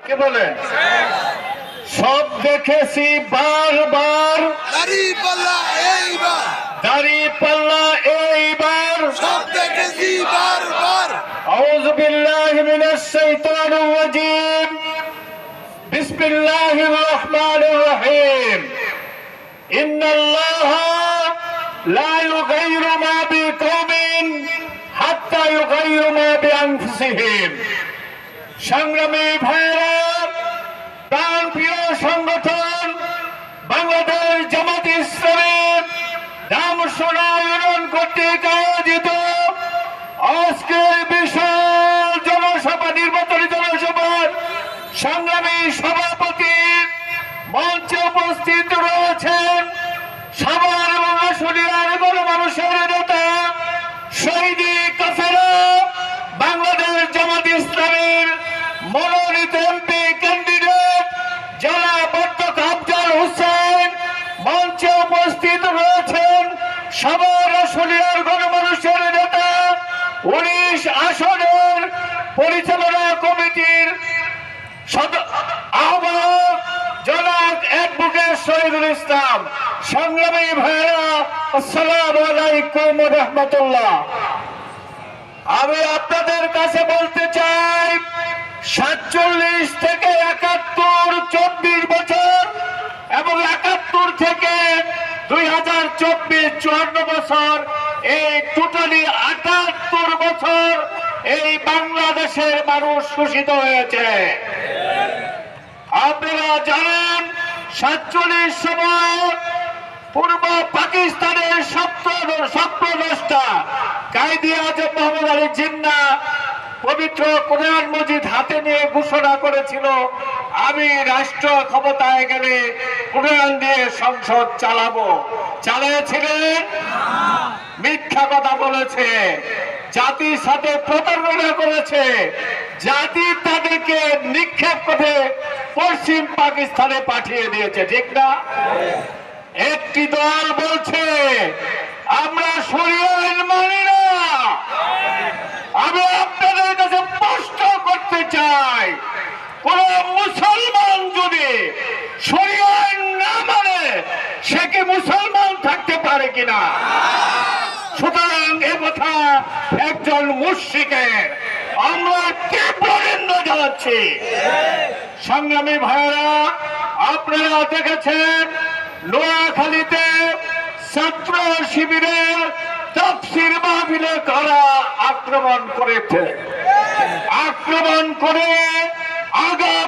কে বলেন? সব দেখেছি বারবার, দাড়ি পাল্লা এইবার সব দেখেছি বারবার। আউযু বিল্লাহি মিনাশ শাইতানির রাজীম। বিসমিল্লাহির রহমানির রহিম। ইন্নাল্লাহা লা ইউগাইরু মা বিকওমিন হাত্তা ইউগাইরু মা বিআনফুসিহিম। সংগ্রামী ভাইরা, প্রাণপ্রিয় সংগঠন বাংলাদেশ জামাত ইসলামের দামসোনা ইউনিয়ন কর্তৃক আয়োজিত আজকের বিশাল জনসভা, নির্বাচনী জনসভার সংগ্রামী সভাপতি মঞ্চে উপস্থিত রয়েছেন সাভার এবং আশুলিয়ার গণমানুষের নেতা শহীদি কাফেলা বাংলাদেশ জামাত ইসলামের মনোনীত এমপি ক্যান্ডিডেট জনাব অধ্যাপক আফজাল হোসেন। মঞ্চে উপস্থিত রয়েছেন সাভার আশুলিয়ার গণমানুষের নেতা 19 আসনের পরিচালনা কমিটির আহ্বায়ক জনাব অ্যাডভোকেট শহীদুল ইসলাম। সংগ্রামী ভাইরা, আসসালামু আলাইকুম ওয়া রাহমাতুল্লাহ। আমি আপনাদের কাছে বলতে চাই, 47 থেকে 71 24 বছর এবং 71 থেকে 2024 54 বছর, এই টোটালি 78 বছর এই বাংলাদেশের মানুষ শোষিত হয়েছে। আপনারা জানেন 47 সময় পূর্ব পাকিস্তানের স্বপ্নদ্রষ্টা কায়েদে আজম মোহাম্মদ আলী জিন্নাহ পবিত্র কোরআন মজিদ হাতে নিয়ে ঘোষণা করেছিল, আমি রাষ্ট্র ক্ষমতায় গেলে কোরআন দিয়ে সংসদ চালাবো। চালিয়েছিলেন? মিথ্যা কথা বলেছে, জাতির সাথে প্রতারণা করেছে। জাতি তাদেরকে নিক্ষেপ করে পশ্চিম পাকিস্তানে পাঠিয়ে দিয়েছে, ঠিক না? একটি দল বলছে আমরা শরিয়া আইন মানি না। আমি আপনাদের কাছে প্রশ্ন করতে চাই, কোন মুসলমান যদি শরিয়া আইন না মানে সে কি মুসলমান থাকতে পারে কিনা? সুতরাং এ কথা একজন মুশরিকের আমরা তীব্র নিন্দা জানাচ্ছি। সংগ্রামী ভাইরা, আপনারা দেখেছেন নোয়াখালীতে ছাত্র শিবিরের তাফসীর মাহফিলে কারা আক্রমণ করেছে। আক্রমণ করে আগাম